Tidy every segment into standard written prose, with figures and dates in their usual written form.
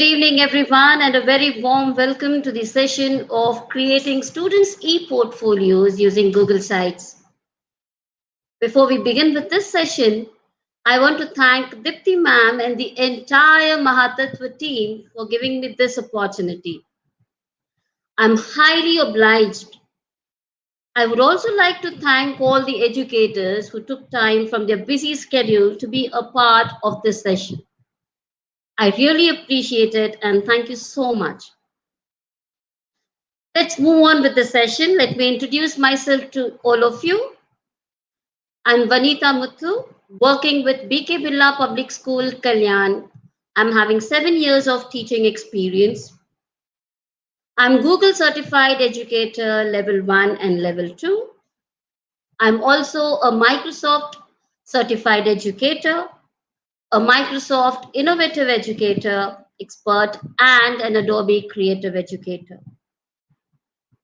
Good evening, everyone, and a very warm welcome to the session of creating students' e-portfolios using Google Sites. Before we begin with this session, I want to thank Dipti ma'am and the entire Mahattattva team for giving me this opportunity. I'm highly obliged. I would also like to thank all the educators who took time from their busy schedule to be a part of this session. I really appreciate it and thank you so much. Let's move on with the session. Let me introduce myself to all of you. I'm Vanitha Muthu, working with Birla Public School, Kalyan. I'm having 7 years of teaching experience. I'm Google Certified Educator Level 1 and Level 2. I'm also a Microsoft Certified Educator, a Microsoft Innovative Educator Expert, and an Adobe Creative Educator.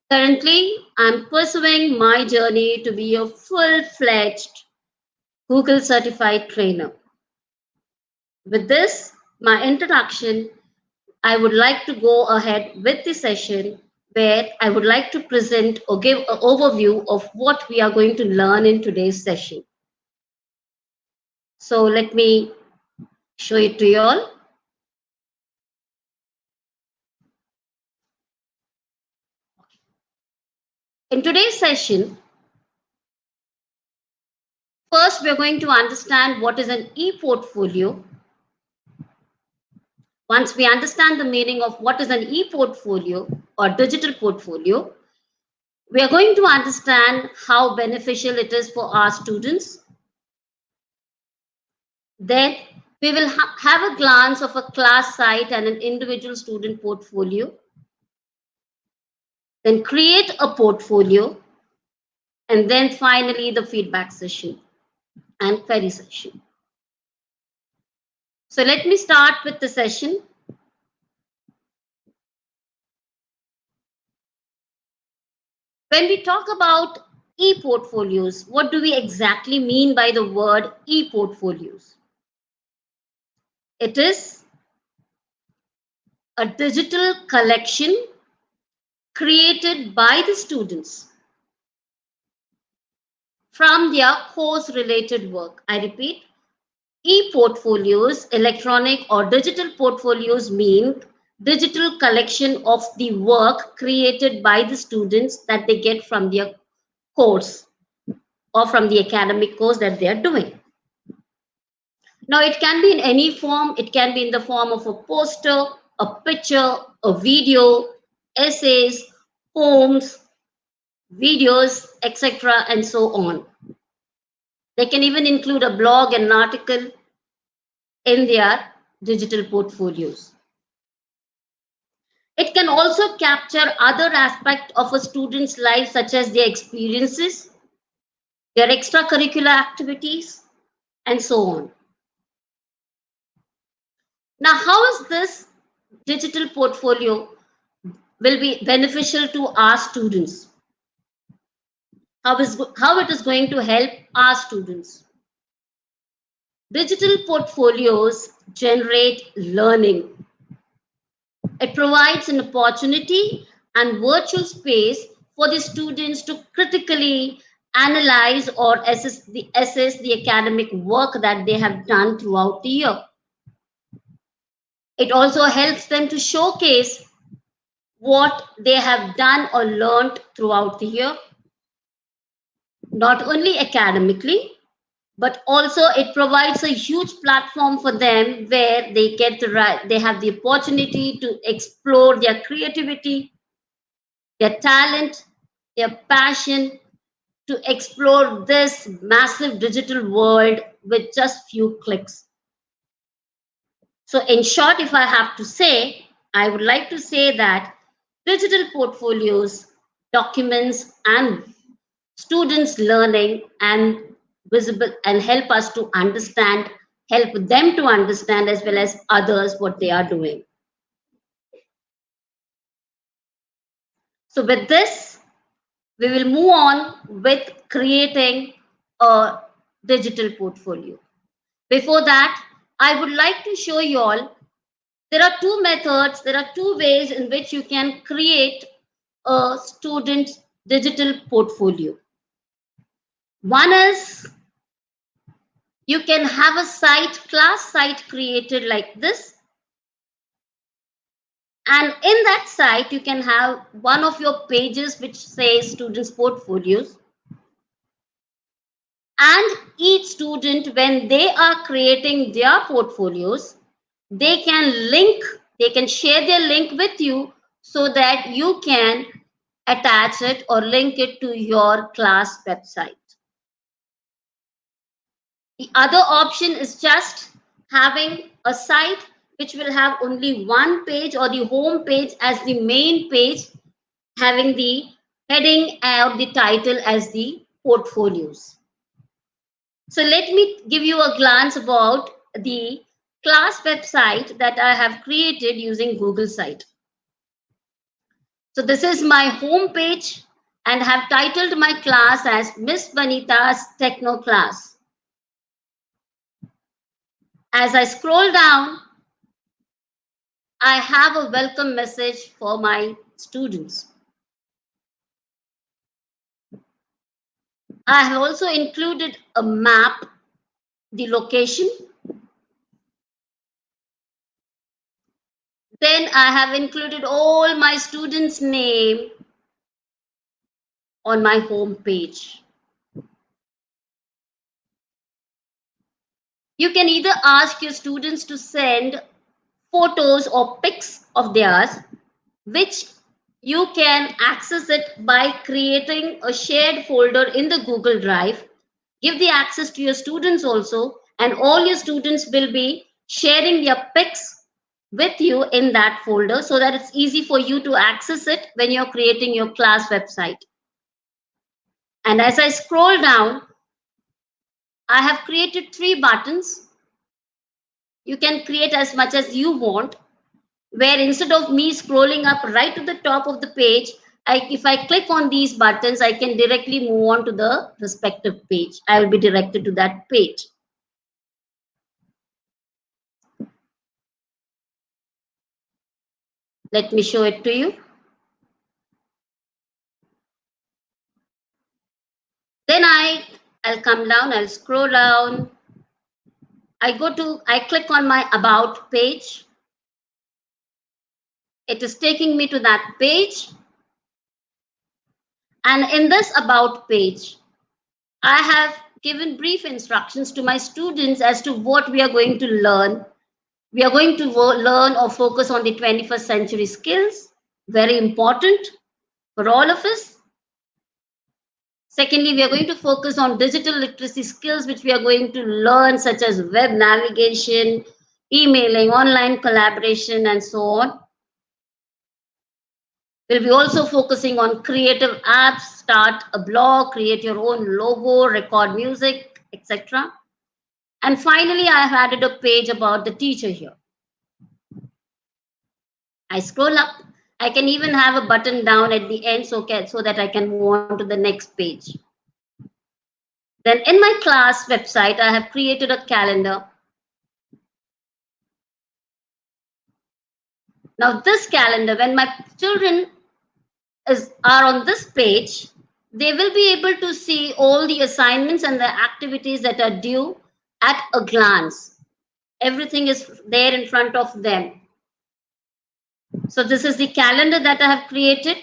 Currently, I'm pursuing my journey to be a full-fledged Google certified trainer. With this, my introduction, I would like to go ahead with the session where I would like to present or give an overview of what we are going to learn in today's session. So let me show it to you all. In today's session, first we're going to understand what is an e-portfolio. Once we understand the meaning of what is an e-portfolio or digital portfolio, we are going to understand how beneficial it is for our students. Then we will have a glance of a class site and an individual student portfolio. Then create a portfolio. And then finally the feedback session and query session. So let me start with the session. When we talk about e-portfolios, what do we exactly mean by the word e-portfolios? It is a digital collection created by the students from their course-related work. I repeat, e-portfolios, electronic or digital portfolios mean digital collection of the work created by the students that they get from their course or from the academic course that they are doing. Now, it can be in any form. It can be in the form of a poster, a picture, a video, essays, poems, videos, etc., and so on. They can even include a blog and an article in their digital portfolios. It can also capture other aspects of a student's life, such as their experiences, their extracurricular activities, and so on. Now, how is this digital portfolio will be beneficial to our students? How it is going to help our students? Digital portfolios generate learning. It provides an opportunity and virtual space for the students to critically analyze or assess the academic work that they have done throughout the year. It also helps them to showcase what they have done or learned throughout the year, not only academically, but also it provides a huge platform for them where they have the opportunity to explore their creativity, their talent, their passion, to explore this massive digital world with just few clicks. So in short, if I have to say, I would like to say that digital portfolios, documents, and students learning and visible and help us to understand, help them to understand as well as others what they are doing. So with this, we will move on with creating a digital portfolio. Before that, I would like to show you all There are two methods, there are two ways in which you can create a student's digital portfolio. One is you can have a site, class site created like this. And in that site, you can have one of your pages which says students' portfolios. And each student, when they are creating their portfolios, they can share their link with you so that you can attach it or link it to your class website. The other option is just having a site which will have only one page or the home page as the main page, having the heading or the title as the portfolios. So let me give you a glance about the class website that I have created using Google Site. So this is my home page and have titled my class as Miss Vanitha's Techno Class. As I scroll down, I have a welcome message for my students. I have also included a map, the location. Then I have included all my students' name on my home page. You can either ask your students to send photos or pics of theirs, which you can access it by creating a shared folder in the Google Drive. Give the access to your students also, and all your students will be sharing their pics with you in that folder so that it's easy for you to access it when you're creating your class website. And as I scroll down, I have created 3 buttons. You can create as much as you want, where instead of me scrolling up right to the top of the page, if I click on these buttons, I can directly move on to the respective page. I will be directed to that page. Let me show it to you. Then I'll come down, I'll scroll down. I click on my About page. It is taking me to that page. And in this About page, I have given brief instructions to my students as to what we are going to learn. We are going to learn or focus on the 21st century skills, very important for all of us. Secondly, we are going to focus on digital literacy skills, which we are going to learn, such as web navigation, emailing, online collaboration, and so on. We'll be also focusing on creative apps, start a blog, create your own logo, record music, etc. And finally, I have added a page about the teacher here. I scroll up. I can even have a button down at the end so that I can move on to the next page. Then in my class website, I have created a calendar. Now this calendar, when my children are on this page, they will be able to see all the assignments and the activities that are due at a glance. Everything is there in front of them. So this is the calendar that I have created.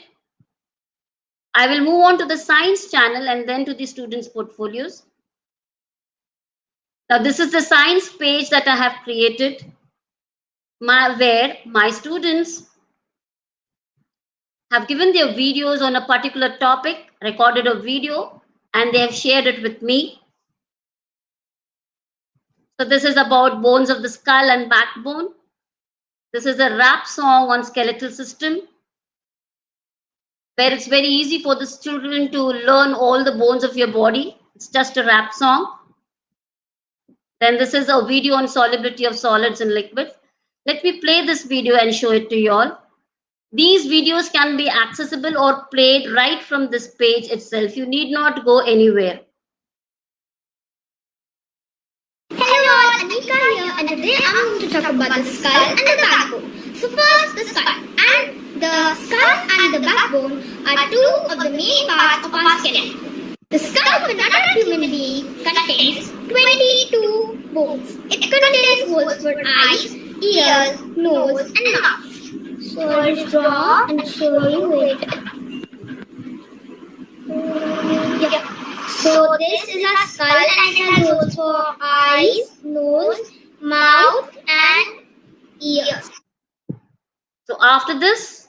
I will move on to the science channel and then to the students' portfolios. Now this is the science page that I have created, where my students have given their videos on a particular topic, recorded a video, and they have shared it with me. So this is about bones of the skull and backbone. This is a rap song on skeletal system, where it's very easy for the children to learn all the bones of your body. It's just a rap song. Then this is a video on solubility of solids and liquids. Let me play this video and show it to you all. These videos can be accessible or played right from this page itself. You need not go anywhere. Hello all, Anika here. and today I'm going to talk about the skull and the backbone. So first, the skull. And the skull and the backbone are two of the main parts of our skeleton. The skull of an adult human being contains 22 bones. It contains holes for eyes, ears, nose and mouth. So I'll just draw and show you it. Yeah. So this is a skull and it has holes for eyes, nose, mouth and ears. So after this,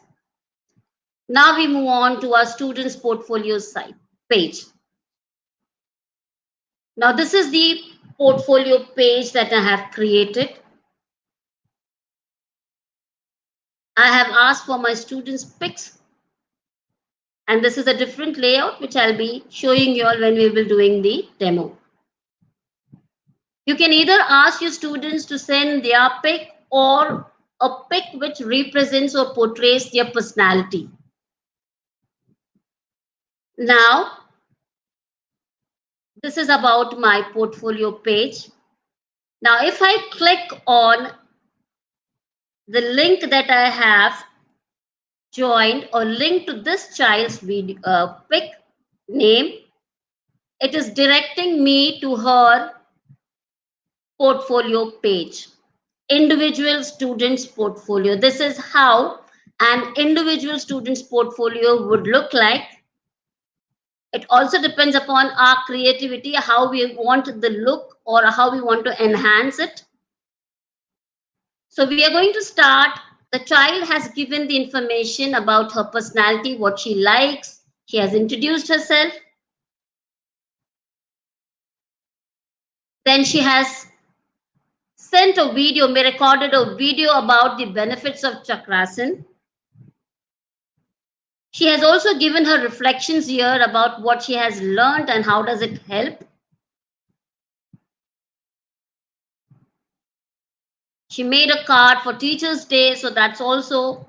now we move on to our students' portfolio site page. Now this is the portfolio page that I have created. I have asked for my students' pics, and this is a different layout which I'll be showing you all when we will be doing the demo. You can either ask your students to send their pic or a pic which represents or portrays their personality. Now, this is about my portfolio page. Now, if I click on the link that I have joined or linked to this child's video, pic name, it is directing me to her portfolio page, individual students portfolio. This is how an individual student's portfolio would look like. It also depends upon our creativity, how we want the look or how we want to enhance it. So we are going to start. The child has given the information about her personality, what she likes. She has introduced herself. Then she has sent a video, recorded a video about the benefits of Chakrasan. She has also given her reflections here about what she has learned and how does it help. She made a card for Teachers' Day, so that's also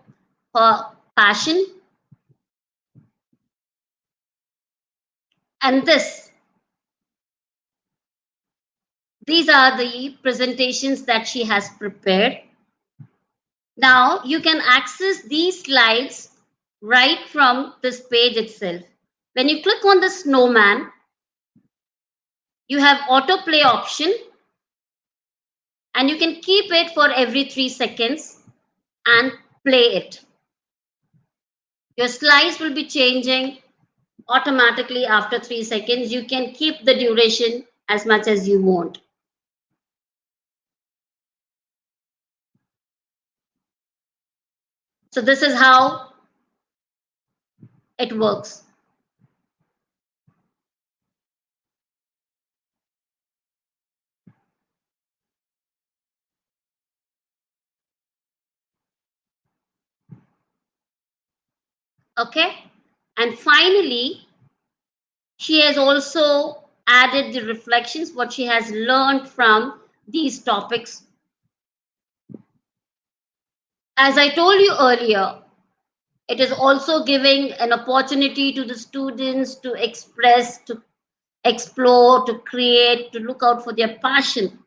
her passion. And these are the presentations that she has prepared. Now you can access these slides right from this page itself. When you click on the snowman, you have autoplay option and you can keep it for every 3 seconds and play it. Your slides will be changing automatically after 3 seconds. You can keep the duration as much as you want. So this is how it works. Okay. And finally, she has also added the reflections, what she has learned from these topics. As I told you earlier, it is also giving an opportunity to the students to express, to explore, to create, to look out for their passion.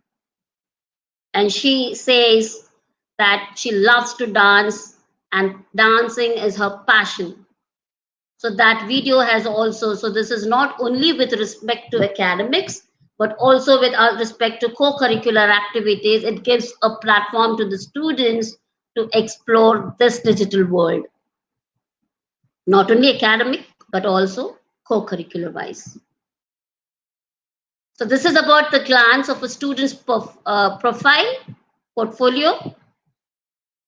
And she says that she loves to dance and dancing is her passion. So that video has also, so this is not only with respect to academics, but also with respect to co-curricular activities. It gives a platform to the students to explore this digital world. Not only academic, but also co-curricular wise. So this is about the glance of a student's profile, portfolio.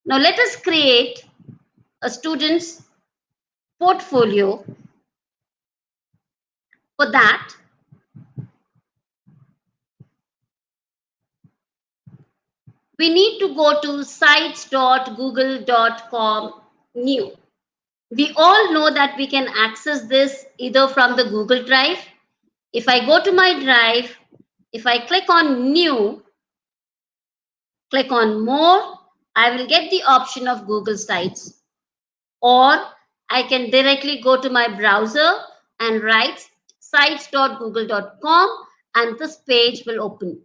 Now let us create a student's portfolio. For that, we need to go to sites.google.com new. We all know that we can access this either from the Google Drive. If I go to my drive, if I click on new, click on more, I will get the option of Google Sites. Or I can directly go to my browser and write sites.google.com and this page will open.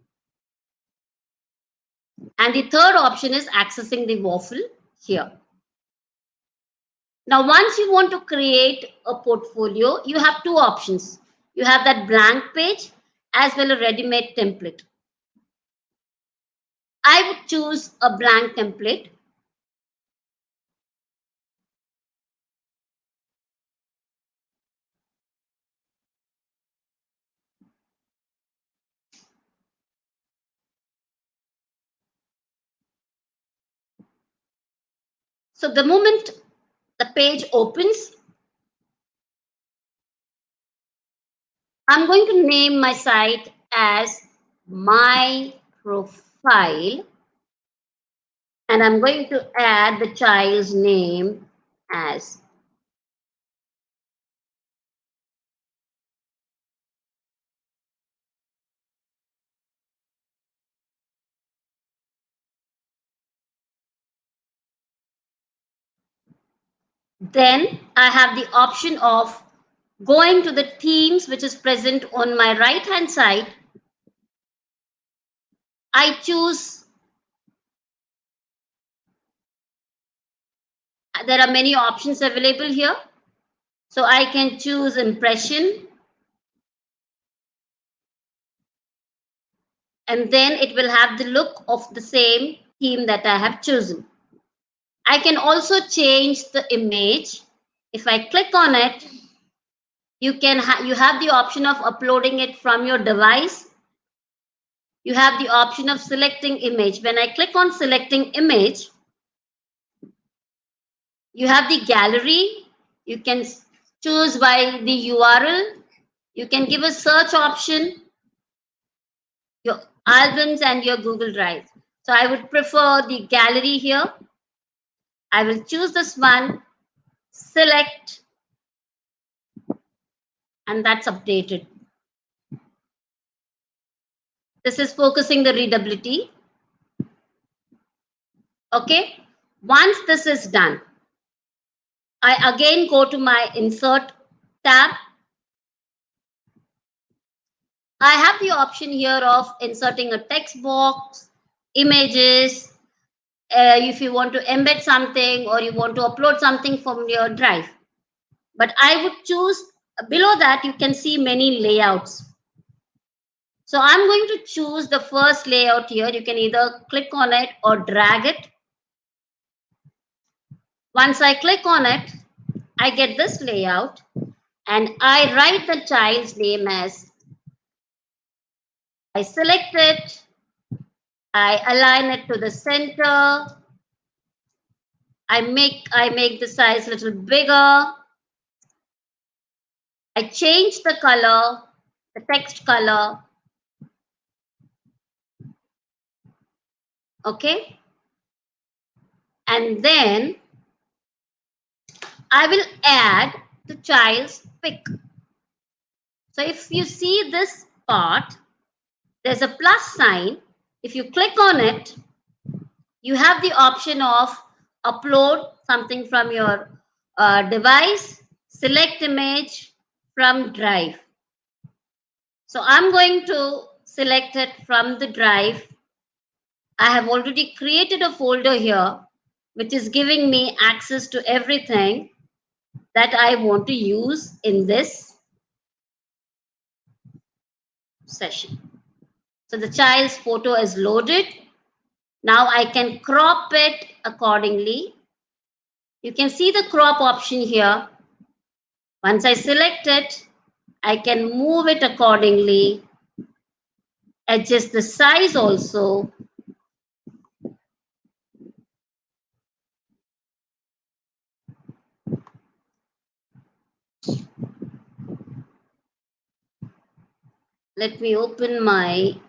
And the third option is accessing the waffle here. Now, once you want to create a portfolio, you have two options. You have that blank page as well as a ready-made template. I would choose a blank template. So the moment the page opens, I'm going to name my site as My Profile, and I'm going to add the child's name as then I have the option of going to the themes which is present on my right hand side. I choose, there are many options available here. So I can choose impression, and then it will have the look of the same theme that I have chosen. I can also change the image. If I click on it, you have the option of uploading it from your device. You have the option of selecting image. When I click on selecting image, you have the gallery. You can choose by the URL. You can give a search option, your albums and your Google Drive. So I would prefer the gallery here. I will choose this one, select, and that's updated. This is focusing the readability. Okay. Once this is done, I again go to my insert tab. I have the option here of inserting a text box, images, if you want to embed something or you want to upload something from your drive. But I would choose, below that you can see many layouts. So I'm going to choose the first layout here. You can either click on it or drag it. Once I click on it, I get this layout and I write the child's name as, I select it, I align it to the center, I make the size a little bigger, I change the color, the text color, okay, and then I will add the child's pic. So if you see this part, there's a plus sign. If you click on it, you have the option of upload something from your device, select image from drive. So I'm going to select it from the drive. I have already created a folder here, which is giving me access to everything that I want to use in this session. So the child's photo is loaded. Now I can crop it accordingly. You can see the crop option here. Once I select it, I can move it accordingly, adjust the size also. Let me open my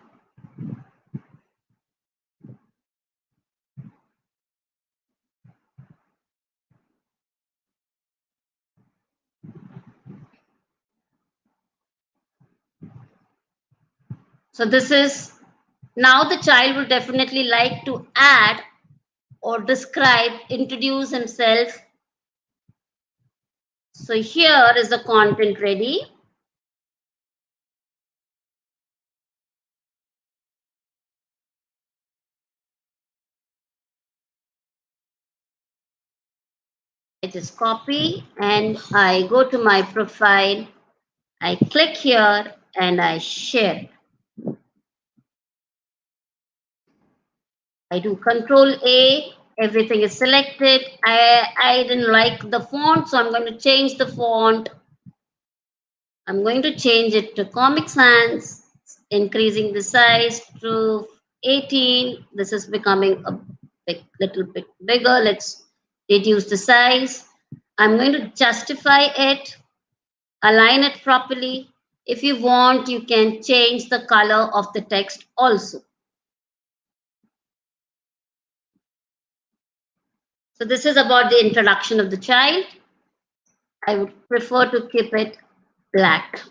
so this is, now the child will definitely like to add or describe, introduce himself. So here is the content ready. just copy and I go to my profile. I click here and I share. I do Control A. Everything is selected. I didn't like the font, so I'm going to change the font. I'm going to change it to Comic Sans, increasing the size to 18. This is becoming a little bit bigger. Let's reduce the size. I'm going to justify it, align it properly. If you want, you can change the color of the text also. So this is about the introduction of the child. I would prefer to keep it black.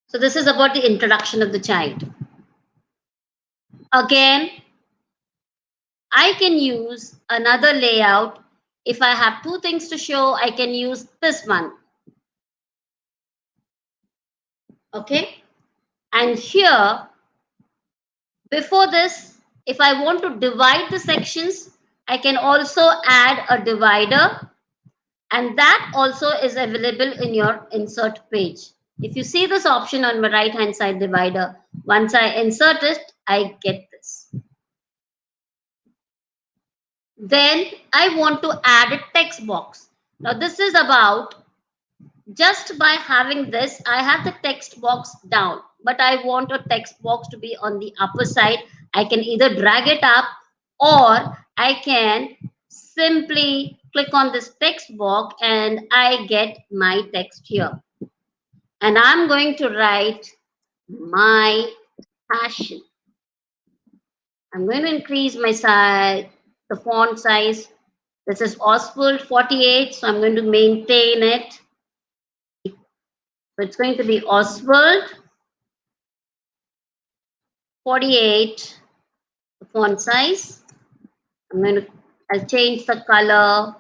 So this is about the introduction of the child. Again, I can use another layout. If I have two things to show, I can use this one. Okay. And here, before this, if I want to divide the sections, I can also add a divider, and that also is available in your insert page. If you see this option on my right hand side, divider, once I insert it, I get this. Then I want to add a text box. Now this is about, just by having this, I have the text box down, but I want a text box to be on the upper side. I can either drag it up or I can simply click on this text box and I get my text here. And I'm going to write my passion. I'm going to increase my size, the font size. This is Oswald 48, so I'm going to maintain it. So it's going to be Oswald 48, the font size. I'll change the color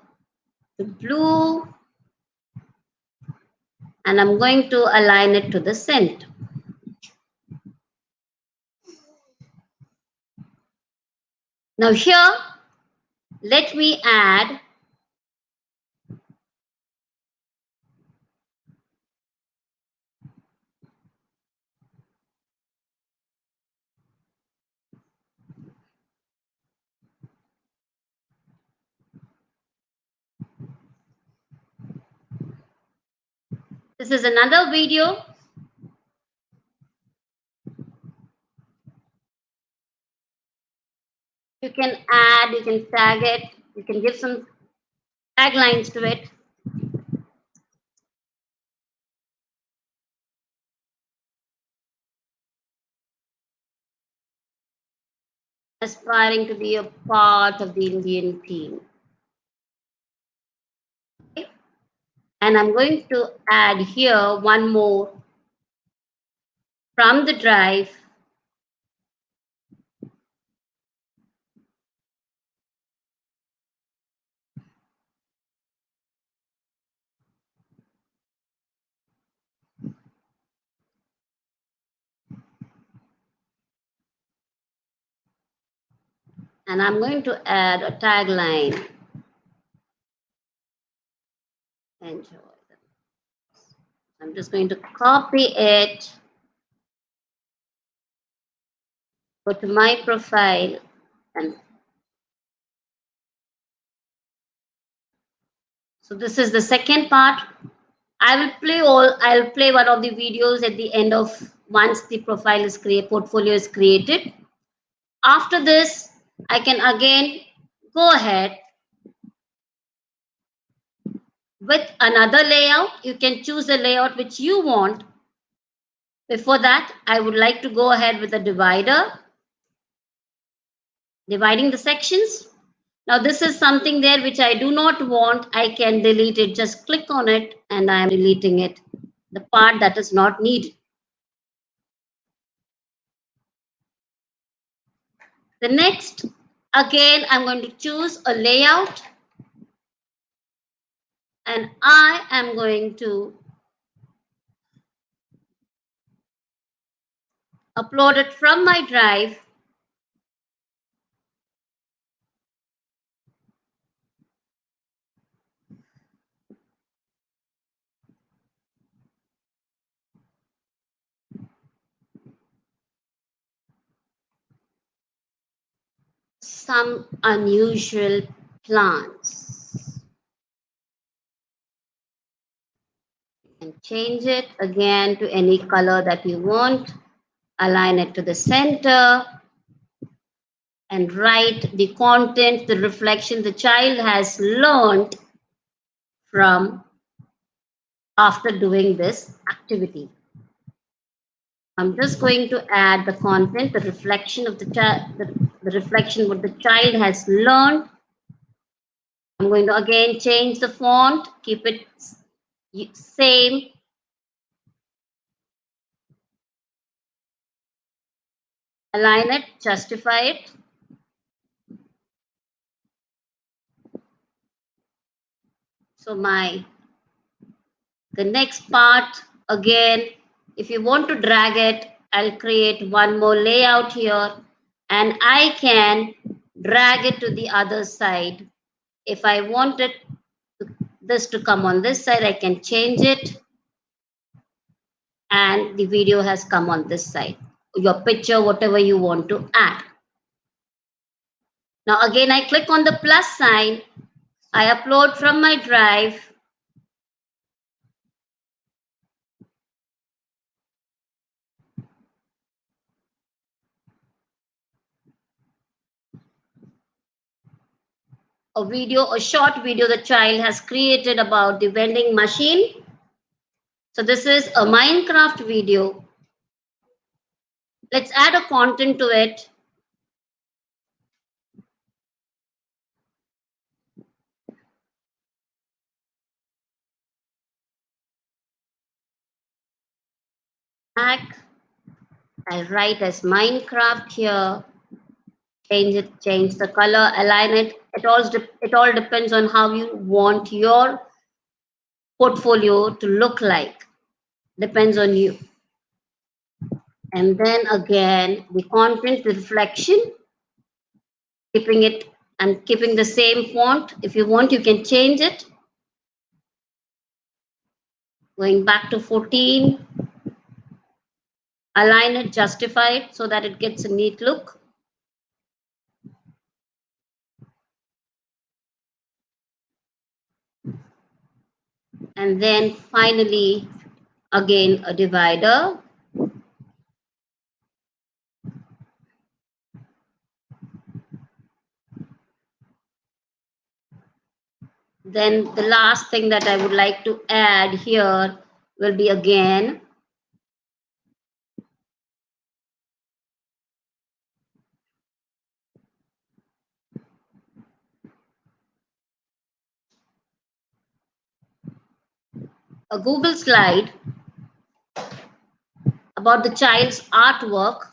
to blue and I'm going to align it to the center. Now here, let me add this is another video. You can add, you can tag it, you can give some taglines to it. Aspiring to be a part of the Indian team. Okay. And I'm going to add here one more from the drive. And I'm going to add a tagline. Enjoy. I'm just going to copy it, go to my profile, and so this is the second part. I'll play one of the videos at the end of once the profile is created, portfolio is created. After this, I can again go ahead with another layout. You can choose the layout which you want. Before that, I would like to go ahead with a divider, dividing the sections. Now this is something there which I do not want. I can delete it. Just click on it and I am deleting it, the part that is not needed. The next, again, I'm going to choose a layout and I am going to upload it from my drive some unusual plants. And change it again to any color that you want. Align it to the center and write the content, the reflection the child has learned from after doing this activity. I'm just going to add the content, the reflection of the child, the reflection what the child has learned. I'm going to again change the font, keep it same. Align it, justify it. So the next part, again, if you want to drag it, I'll create one more layout here and I can drag it to the other side. If I wanted this to come on this side, I can change it and the video has come on this side. Your picture, whatever you want to add. Now again, I click on the plus sign. I upload from my drive. A short video the child has created about the vending machine. So this is a Minecraft video. Let's add a content to it. I'll write as Minecraft here. Change the color, align it. It all depends on how you want your portfolio to look like. Depends on you. And then again, the content, the reflection, I'm keeping the same font. If you want, you can change it. Going back to 14. Align it, justify it so that it gets a neat look. And then finally, again, a divider. Then the last thing that I would like to add here will be again a Google slide about the child's artwork.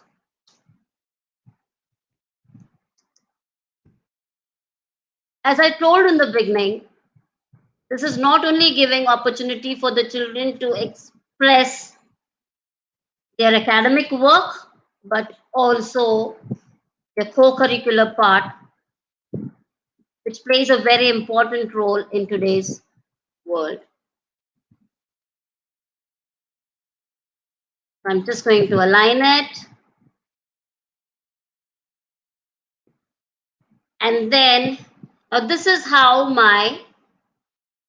As I told in the beginning, this is not only giving opportunity for the children to express their academic work, but also the co-curricular part, which plays a very important role in today's world. I'm just going to align it. And then this is how my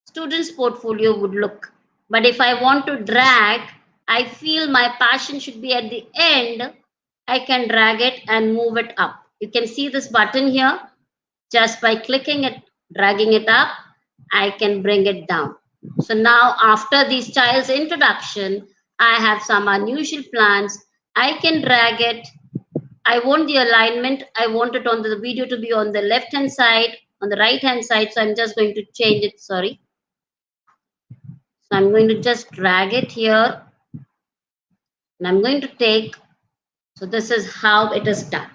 student's portfolio would look. But if I want to drag, I feel my passion should be at the end, I can drag it and move it up. You can see this button here. Just by clicking it, dragging it up, I can bring it down. So now after this child's introduction, I have some unusual plans. I can drag it. I want the alignment. I want it on the video to be on the left hand side, on the right hand side. So I'm just going to change it. Sorry. So I'm going to just drag it here. And I'm going to take. So this is how it is done.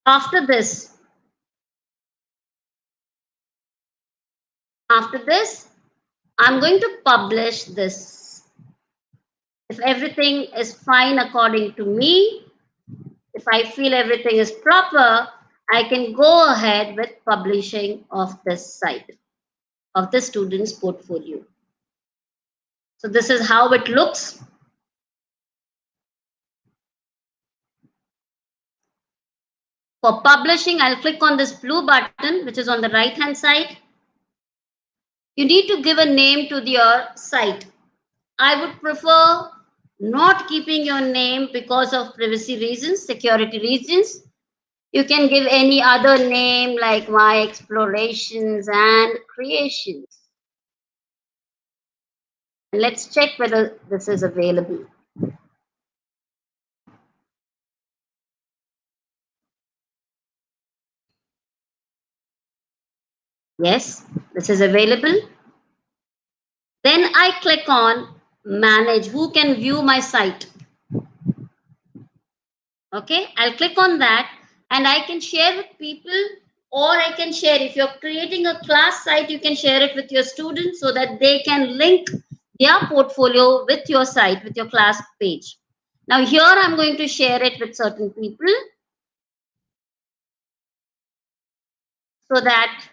After this, I'm going to publish this. If everything is fine according to me, if I feel everything is proper, I can go ahead with publishing of this site, of the student's portfolio. So this is how it looks. For publishing, I'll click on this blue button, which is on the right hand side. You need to give a name to your site. I would prefer not keeping your name because of privacy reasons, security reasons. You can give any other name like My Explorations and Creations. Let's check whether this is available. Yes, this is available. Then I click on Manage. Who can view my site? Okay, I'll click on that and I can share with people, or I can share, if you're creating a class site, you can share it with your students so that they can link their portfolio with your site, with your class page. Now here I'm going to share it with certain people so that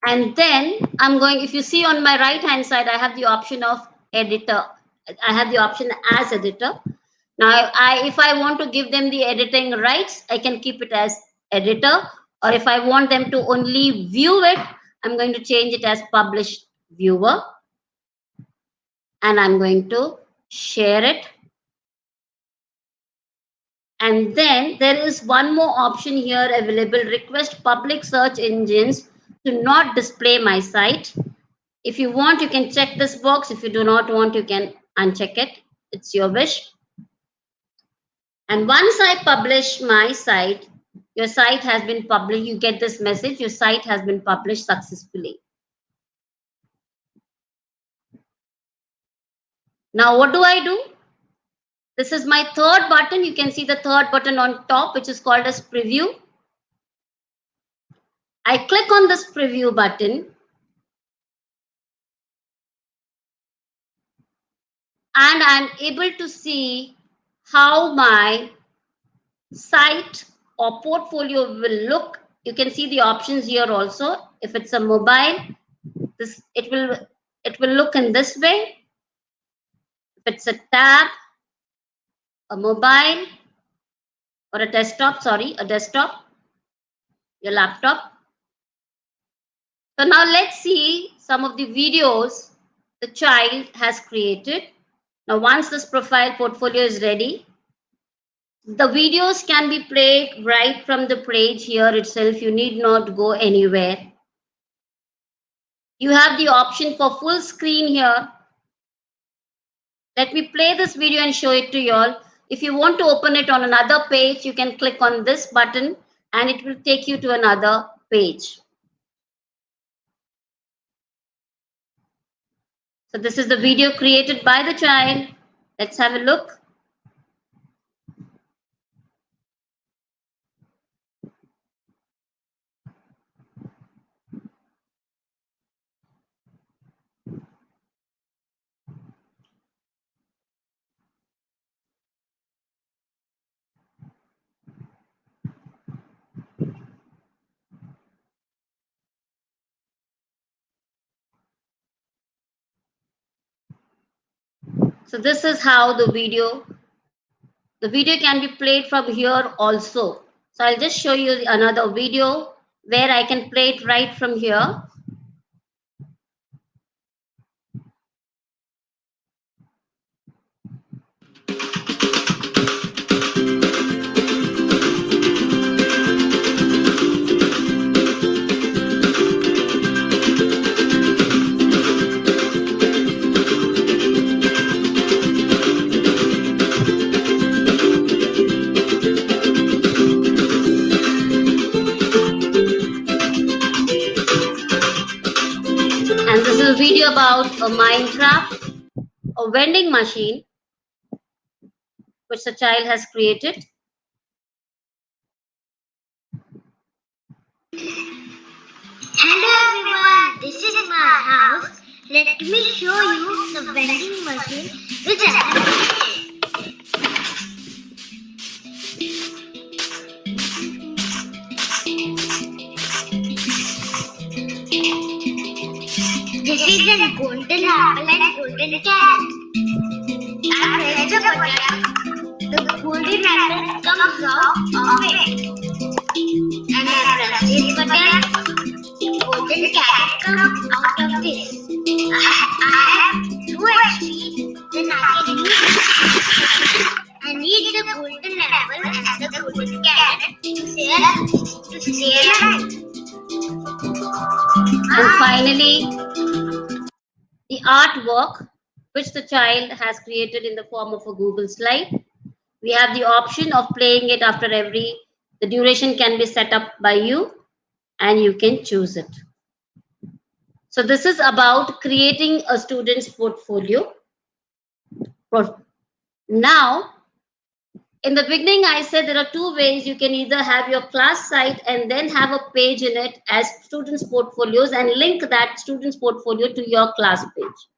and then I'm going, if you see on my right hand side, I have the option of editor. I have the option as editor. Now, if I want to give them the editing rights, I can keep it as editor. Or if I want them to only view it, I'm going to change it as published viewer. And I'm going to share it. And then there is one more option here available, request public search engines to not display my site. If you want, you can check this box. If you do not want, you can uncheck it. It's your wish. And once I publish my site, your site has been published. You get this message, your site has been published successfully. Now, what do I do? This is my third button. You can see the third button on top, which is called as preview. I click on this preview button. And I'm able to see how my site or portfolio will look. You can see the options here also. If it's a mobile, it will look in this way. If it's a tab, a mobile, or a desktop, your laptop. So now let's see some of the videos the child has created. Now once this profile portfolio is ready, the videos can be played right from the page here itself. You need not go anywhere. You have the option for full screen here. Let me play this video and show it to you all. If you want to open it on another page, you can click on this button and it will take you to another page. So this is the video created by the child. Let's have a look. So this is how the video can be played from here also. So I'll just show you another video where I can play it right from here. A video about a Minecraft, a vending machine, which the child has created. Hello everyone, this is my house. Let me show you the vending machine which I have created. This is a golden apple and golden carrot. I the button, the golden apple comes out of it. And I press this button, golden carrot comes out of this. I have 2 HP, then I can use it. I need the golden apple and the golden carrot to stay alive. And finally, the artwork which the child has created in the form of a Google slide. We have the option of playing it after the duration can be set up by you and you can choose it. So this is about creating a student's portfolio. Now, in the beginning, I said there are 2 ways. You can either have your class site and then have a page in it as students' portfolios and link that student's portfolio to your class page.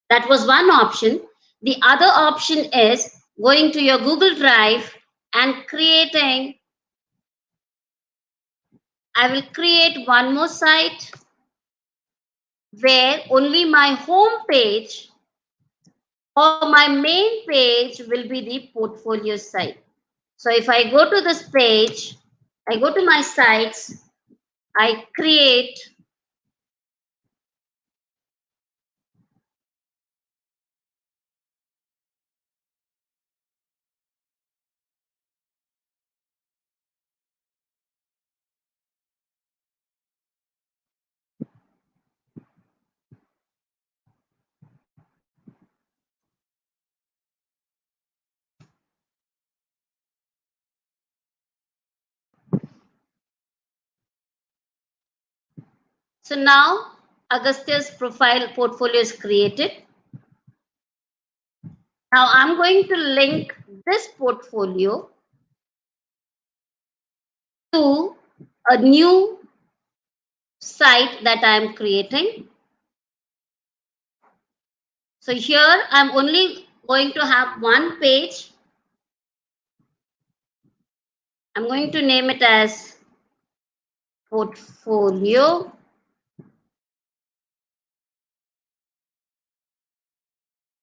That was one option. The other option is going to your Google Drive and creating. I will create one more site where only my home page or my main page will be the portfolio site. So if I go to this page, I go to my sites, I create so now Agastya's profile portfolio is created. Now I'm going to link this portfolio to a new site that I'm creating. So here I'm only going to have one page. I'm going to name it as portfolio.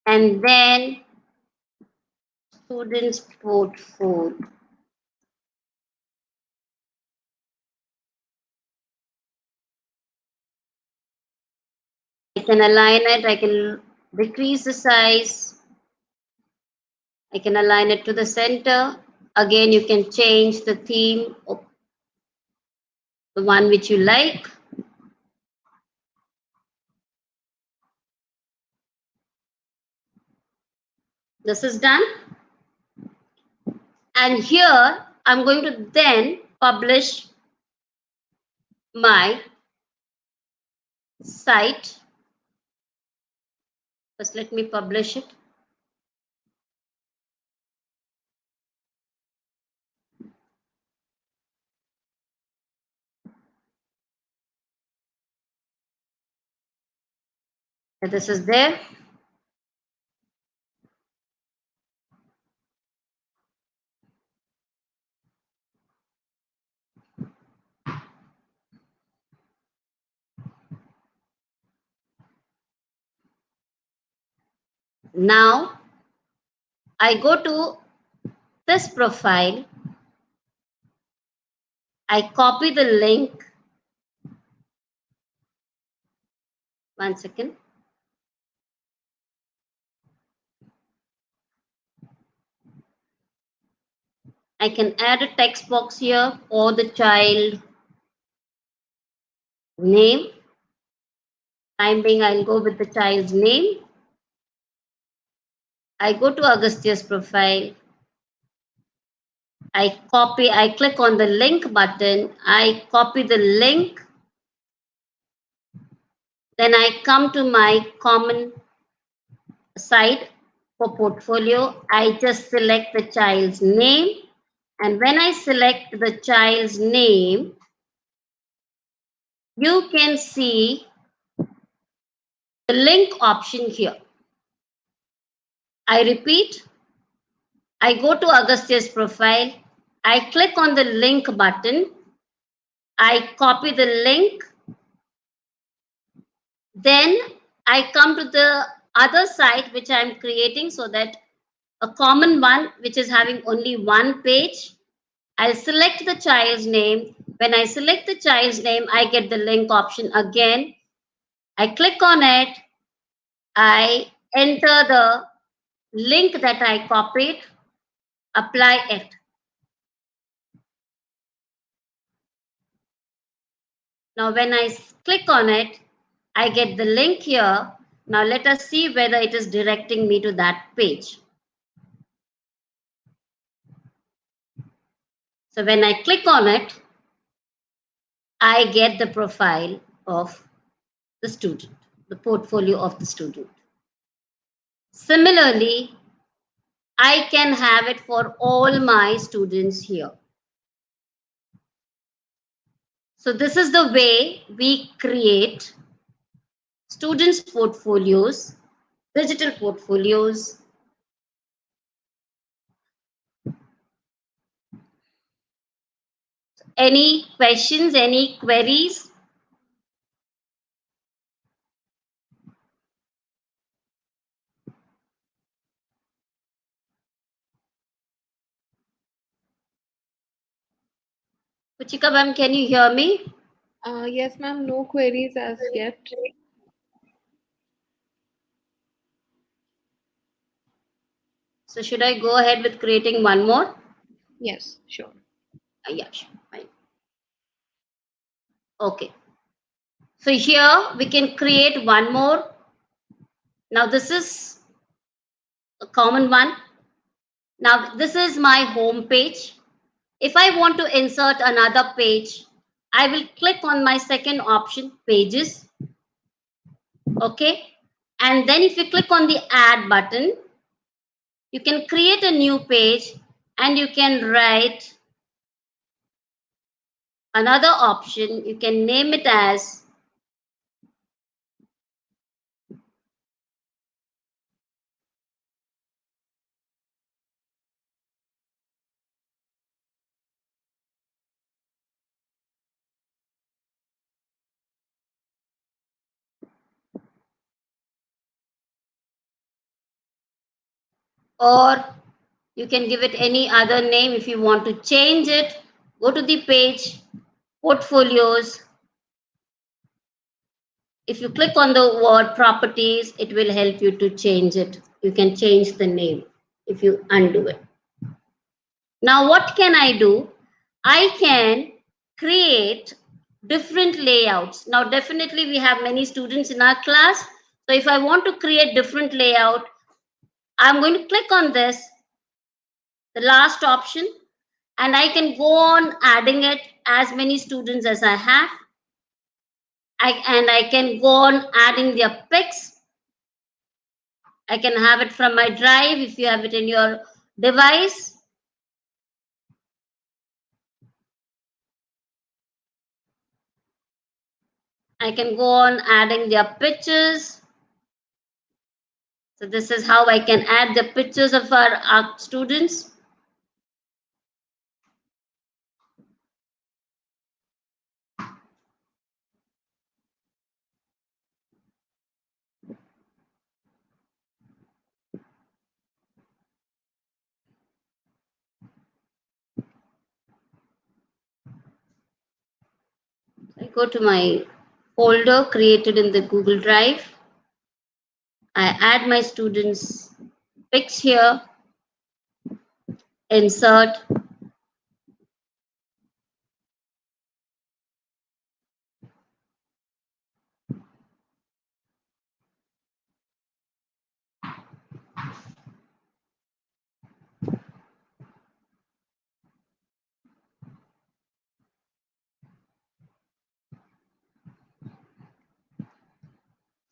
And then students portfolio. I can align it, I can decrease the size, I can align it to the center. Again, you can change the theme of the one which you like. This is done. And here I'm going to then publish my site. First, let me publish it. And this is there. Now I go to this profile. I copy the link. One second. I can add a text box here or the child name. Time being, I'll go with the child's name. I go to Agastya's profile. I click on the link button. I copy the link. Then I come to my common site for portfolio. I just select the child's name. And when I select the child's name, you can see the link option here. I repeat, I go to Agastya's profile. I click on the link button. I copy the link. Then I come to the other site which I'm creating so that a common one which is having only one page. I'll select the child's name. When I select the child's name, I get the link option again. I click on it. I enter the link that I copied, apply it. Now, when I click on it, I get the link here. Now, let us see whether it is directing me to that page. So, when I click on it, I get the profile of the student, the portfolio of the student. Similarly, I can have it for all my students here. So this is the way we create students' portfolios, digital portfolios. Any questions, any queries? Puchika ma'am, can you hear me? Yes, ma'am, no queries as yet. So should I go ahead with creating one more? Yes, sure. Yeah, sure. Fine. Okay. So here we can create one more. Now this is a common one. Now this is my home page. If I want to insert another page, I will click on my second option, pages. Okay. And then if you click on the add button, you can create a new page and you can write another option. You can name it as or you can give it any other name. If you want to change it, go to the page, portfolios. If you click on the word properties, it will help you to change it. You can change the name if you undo it. Now, what can I do? I can create different layouts. Now, definitely we have many students in our class. So if I want to create different layout, I'm going to click on this, the last option, and I can go on adding it as many students as I have. And I can go on adding their pics. I can have it from my drive if you have it in your device. I can go on adding their pictures. So this is how I can add the pictures of our students. I go to my folder created in the Google Drive. I add my students' pics here, insert.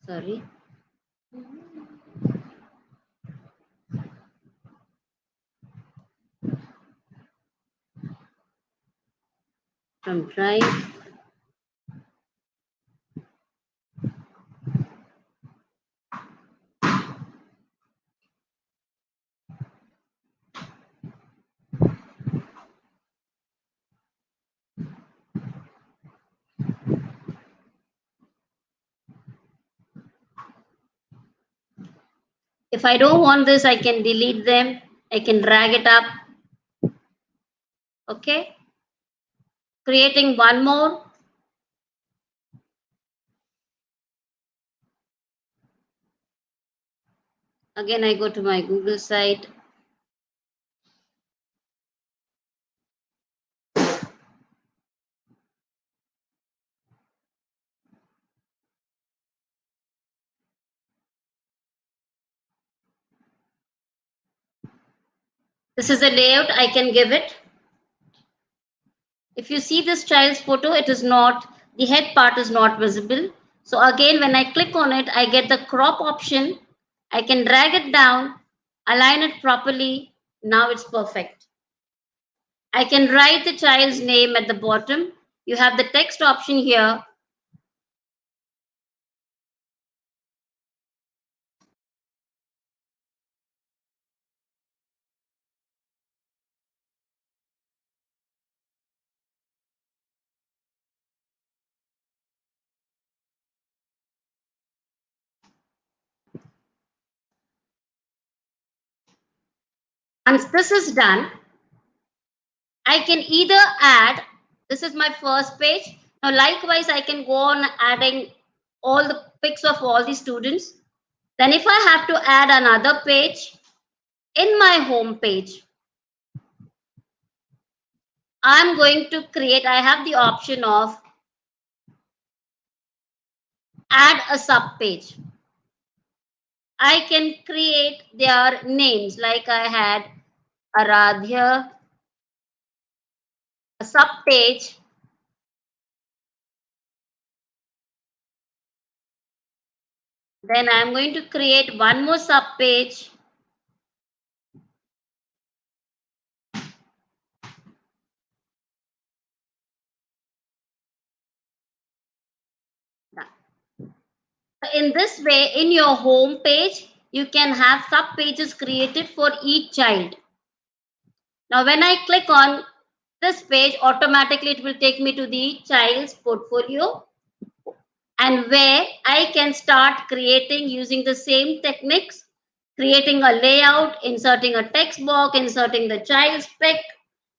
Sorry. From Drive. If I don't want this, I can delete them. I can drag it up. Okay. Creating one more. Again, I go to my Google site. This is a layout I can give it. If you see this child's photo, it is not, the head part is not visible. So again, when I click on it, I get the crop option. I can drag it down, align it properly. Now it's perfect. I can write the child's name at the bottom. You have the text option here. Once this is done, I can either add, this is my first page. Now, likewise, I can go on adding all the pics of all the students. Then if I have to add another page in my home page, I'm going to create, I have the option of add a sub page. I can create their names like I had Aradhya, a sub page. Then I'm going to create one more sub page. In this way, in your home page, you can have sub pages created for each child. Now, when I click on this page, automatically it will take me to the child's portfolio, and where I can start creating using the same techniques, creating a layout, inserting a text box, inserting the child's pic,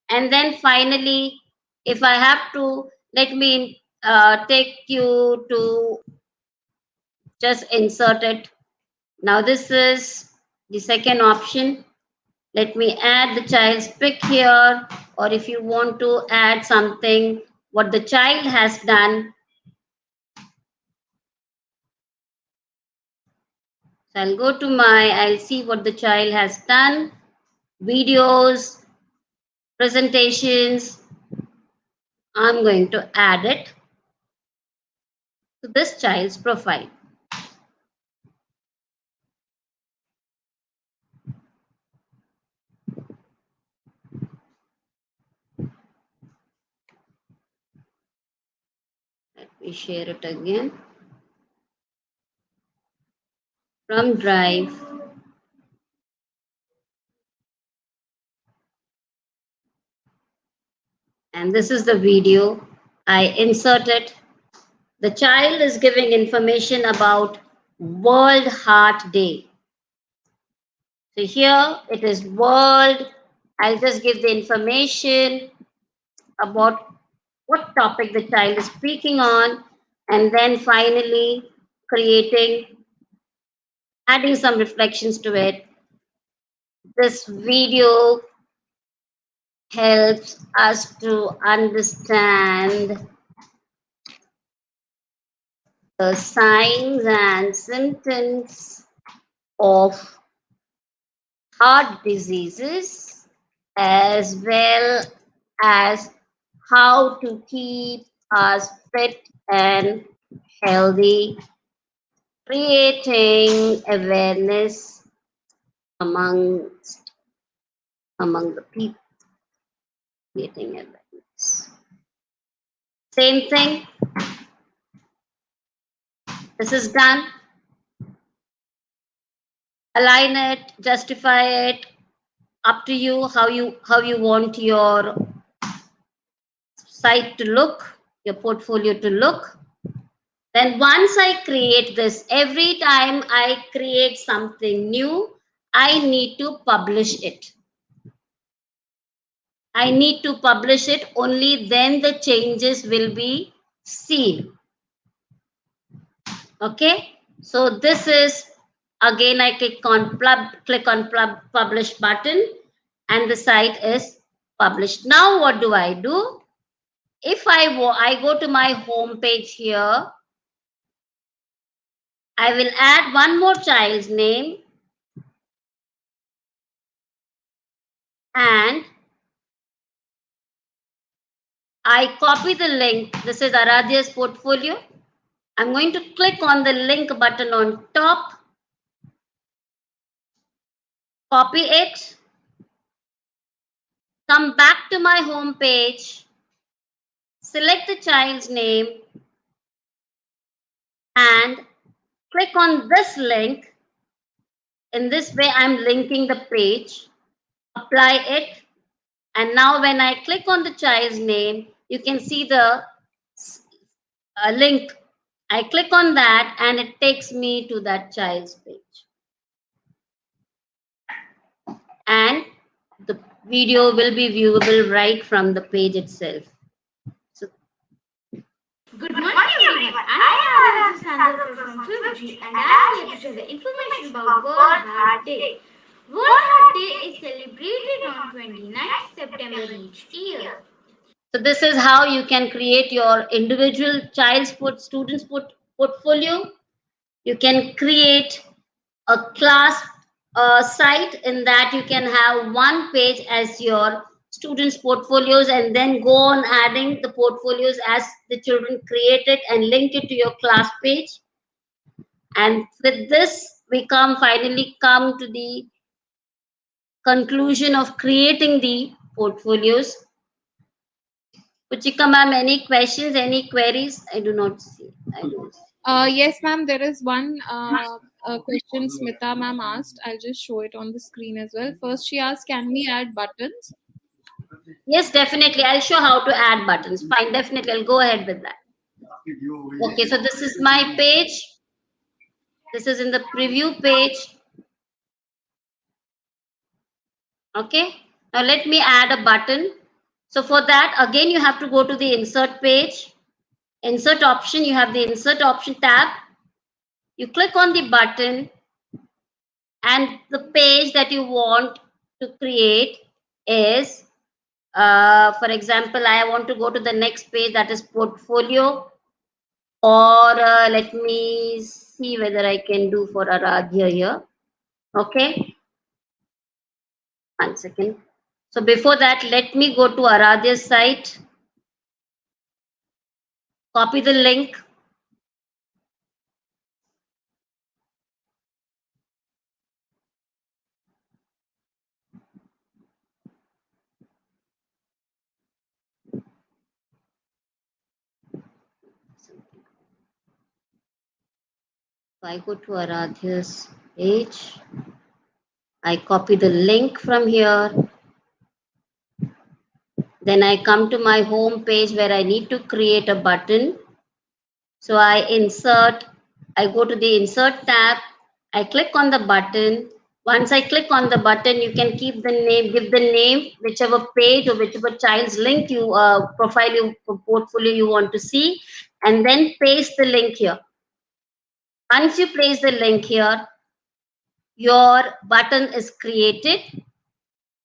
and then finally, if I have to, let me take you to just insert it. Now this is the second option. Let me add the child's pic here, or if you want to add something, what the child has done. So I'll see what the child has done, videos, presentations. I'm going to add it to this child's profile. Let me share it again. From Drive, and this is the video. I insert it. The child is giving information about World Heart Day. So here it is World. I'll just give the information about what topic the child is speaking on, and then finally adding some reflections to it. This video helps us to understand the signs and symptoms of heart diseases, as well as how to keep us fit and healthy, creating awareness among the people, creating awareness. Same thing. This is done. Align it, justify it. Up to you how you want your site to look, your portfolio to look. Then once I create this, every time I create something new, I need to publish it. I need to publish it, only then the changes will be seen. Okay, so this is, again I click on publish button, and the site is published. Now what do I do? If I go to my home page here, I will add one more child's name, and I copy the link. This is Aradhya's portfolio. I'm going to click on the link button on top, copy it, come back to my home page, select the child's name, and click on this link. In this way, I'm linking the page, apply it, and now when I click on the child's name, you can see the link. I click on that and it takes me to that child's page. And the video will be viewable right from the page itself. So, Good morning everyone, I am Aradhya from Fiji and I am here to share the information about World Heart Day. World Heart Day is celebrated on 29th September each year. so this is how you can create your individual student's portfolio. You can create a class site, in that you can have one page as your students' portfolios, and then go on adding the portfolios as the children create it and link it to your class page. And with this, we finally come to the conclusion of creating the portfolios. Puchika ma'am, any questions, any queries? I do not see. Yes, ma'am. There is one question Smita ma'am asked. I'll just show it on the screen as well. First, she asked, "Can we add buttons?" Yes, definitely. I'll show how to add buttons. Fine, definitely. I'll go ahead with that. Okay, so this is my page. This is in the preview page. Okay, now let me add a button. So for that, again, you have to go to the insert page. Insert option, you have the insert option tab. You click on the button, and the page that you want to create is, for example, I want to go to the next page, that is portfolio, or let me see whether I can do for Aradhya here. Okay, 1 second. So before that, let me go to Aradhya's site, copy the link, so I go to Aradhya's page, I copy the link from here, then I come to my home page where I need to create a button. So I go to the insert tab, I click on the button. Once I click on the button, you can give the name, whichever page or whichever child's link portfolio you want to see, and then paste the link here. Once you place the link here, your button is created.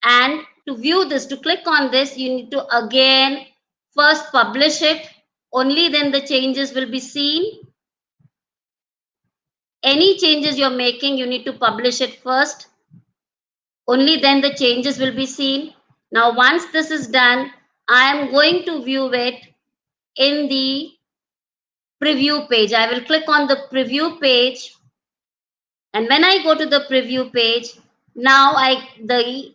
And to view this, to click on this, you need to again first publish it. Only then the changes will be seen. Any changes you're making, you need to publish it first. Only then the changes will be seen. Now, once this is done, I am going to view it in the preview page. I will click on the preview page. And when I go to the preview page, now the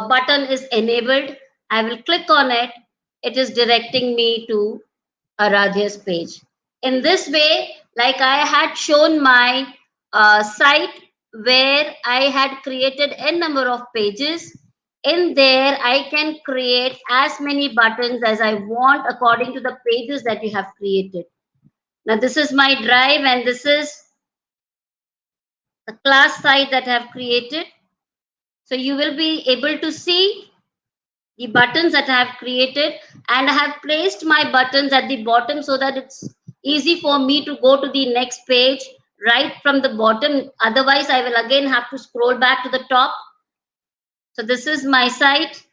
button is enabled. I will click on it. It is directing me to Aradhya's page. In this way, like I had shown my site where I had created n number of pages. In there, I can create as many buttons as I want according to the pages that you have created. Now this is my drive, and this is the class site that I have created. So you will be able to see the buttons that I have created, and I have placed my buttons at the bottom so that it's easy for me to go to the next page right from the bottom. Otherwise, I will again have to scroll back to the top. So this is my site,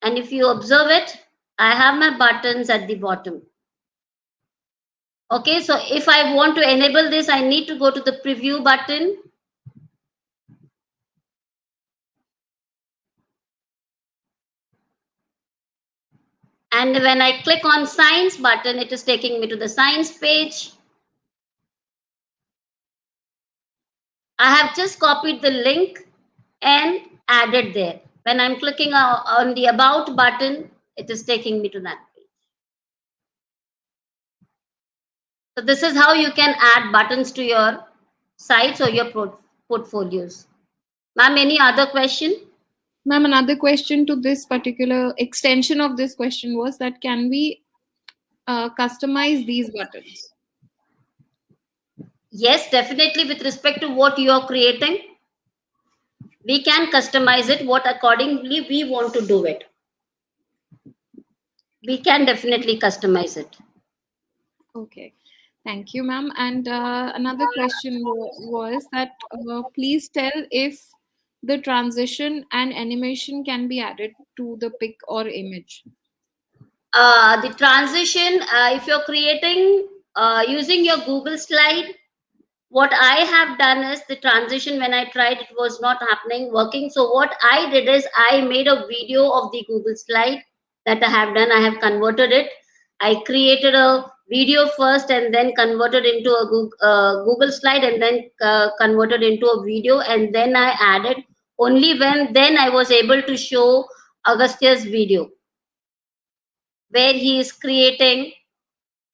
and if you observe it, I have my buttons at the bottom. Okay, so if I want to enable this, I need to go to the preview button. And when I click on science button, it is taking me to the science page. I have just copied the link and added there. When I'm clicking on the about button, it is taking me to that page. So this is how you can add buttons to your sites or your portfolios. Ma'am, any other question? Ma'am, another question to this particular extension of this question was that can we customize these buttons? Yes, definitely. With respect to what you are creating, we can customize it what accordingly we want to do it. We can definitely customize it. Okay. Thank you, ma'am. And another question was that please tell if the transition and animation can be added to the pic or image. The transition, if you're creating using your Google slide, what I have done is the transition when I tried, it was not happening, working. So what I did is I made a video of the Google slide that I have done. I have converted it. I created a video first and then converted into a Google slide and then converted into a video, and then I added only when then I was able to show Agastya's video where he is creating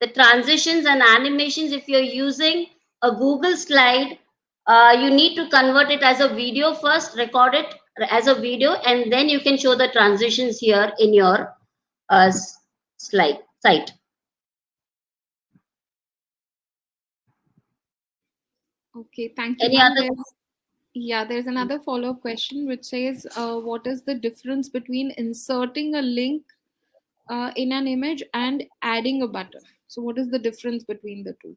the transitions and animations. If you're using a Google slide, you need to convert it as a video first, record it as a video, and then you can show the transitions here in your slide site. Okay, thank you, Any ma'am. other? There's another follow-up question which says, what is the difference between inserting a link in an image and adding a button? So what is the difference between the two?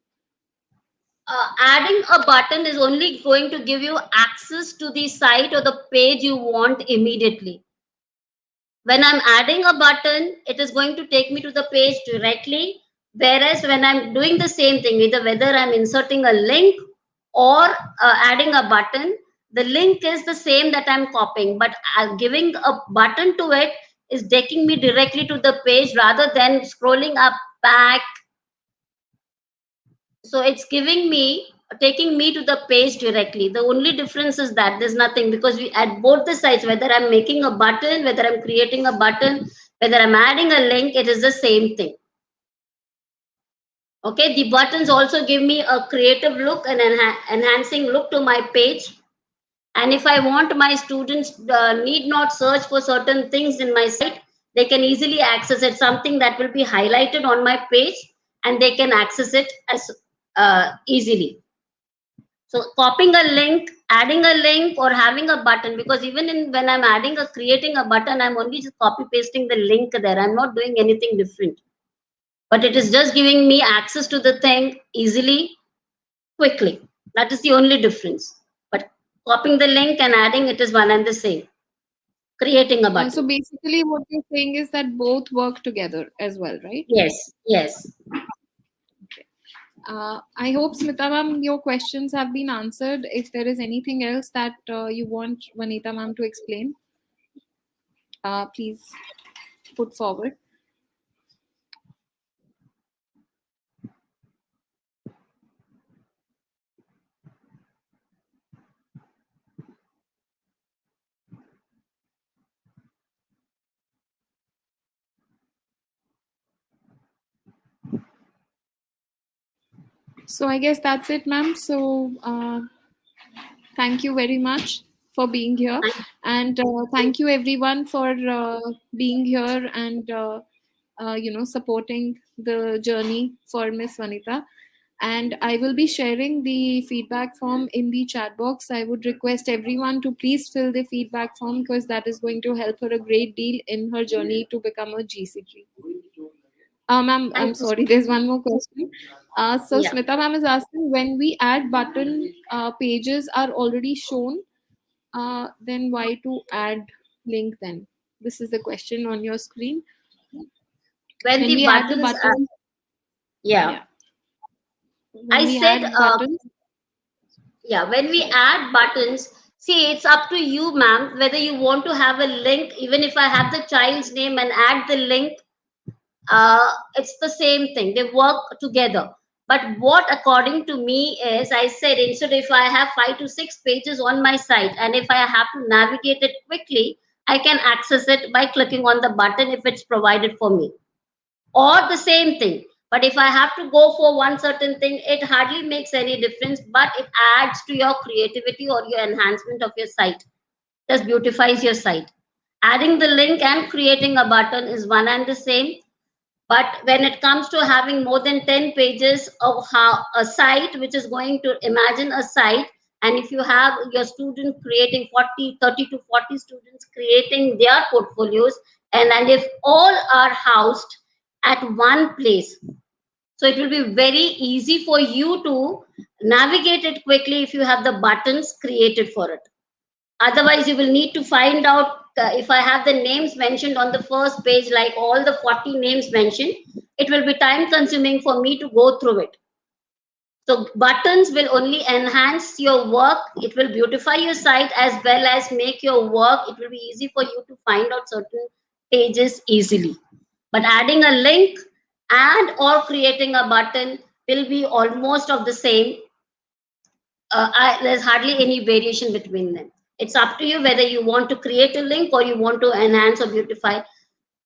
Adding a button is only going to give you access to the site or the page you want immediately. When I'm adding a button, it is going to take me to the page directly. Whereas when I'm doing the same thing, either whether I'm inserting a link or adding a button, the link is the same that I'm copying, but giving a button to it is taking me directly to the page rather than scrolling up back. So it's taking me to the page directly. The only difference is that there's nothing, because we at both the sites, whether I'm making a button, whether I'm creating a button, whether I'm adding a link, it is the same thing. Okay, the buttons also give me a creative look and enhancing look to my page. And if I want my students need not search for certain things in my site, they can easily access it, something that will be highlighted on my page, and they can access it as easily. So copying a link, adding a link, or having a button, because even when I'm creating a button, I'm only just copy pasting the link there. I'm not doing anything different. But it is just giving me access to the thing easily, quickly. That is the only difference. But copying the link and adding it is one and the same. Creating a button. So basically what you're saying is that both work together as well, right? Yes, yes. I hope, Smita ma'am, your questions have been answered. If there is anything else that you want Vanitha ma'am to explain, please put forward. So I guess that's it, ma'am. So thank you very much for being here, and thank you everyone for being here and supporting the journey for Miss Vanitha. And I will be sharing the feedback form in the chat box. I would request everyone to please fill the feedback form, because that is going to help her a great deal in her journey to become a GCG. Ma'am, Thank I'm you so sorry, there's one more question. So Yeah. Smita ma'am is asking, when we add button, pages are already shown, then why to add link then? This is the question on your screen. When When the we add the buttons are, button, yeah, yeah, when I we said, add buttons, yeah, when we sorry. add buttons, see, it's up to you, ma'am, whether you want to have a link. Even if I have the child's name and add the link, it's the same thing. They work together. But what, according to me, is I said, instead, if I have 5 to 6 pages on my site, and if I have to navigate it quickly, I can access it by clicking on the button if it's provided for me, or the same thing. But if I have to go for one certain thing, it hardly makes any difference, but it adds to your creativity or your enhancement of your site. Just beautifies your site. Adding the link and creating a button is one and the same. But when it comes to having more than 10 pages of how a site, which is going to imagine a site, and if you have your student creating 40, 30 to 40 students creating their portfolios, and if all are housed at one place, so it will be very easy for you to navigate it quickly if you have the buttons created for it. Otherwise, you will need to find out, if I have the names mentioned on the first page, like all the 40 names mentioned, it will be time consuming for me to go through it. So buttons will only enhance your work. It will beautify your site as well as make your work. It will be easy for you to find out certain pages easily. But adding a link and or creating a button will be almost of the same. There's hardly any variation between them. It's up to you whether you want to create a link or you want to enhance or beautify.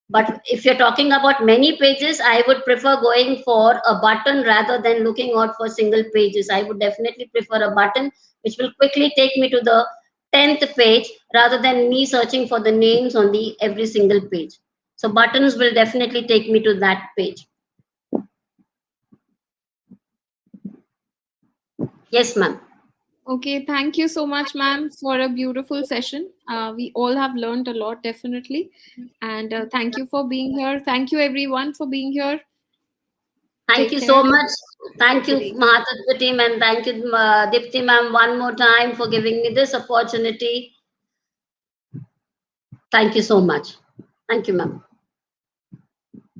But if you're talking about many pages, I would prefer going for a button rather than looking out for single pages. I would definitely prefer a button which will quickly take me to the 10th page rather than me searching for the names on the every single page. So buttons will definitely take me to that page. Yes, ma'am. Okay, thank you so much, ma'am, for a beautiful session. We all have learned a lot, definitely. And thank you for being here. Thank you, everyone, for being here. Thank Take you so care. much. Thank you, Good evening. Mahattattva team, and thank you, Dipti ma'am, one more time for giving me this opportunity. Thank you so much. Thank you, ma'am.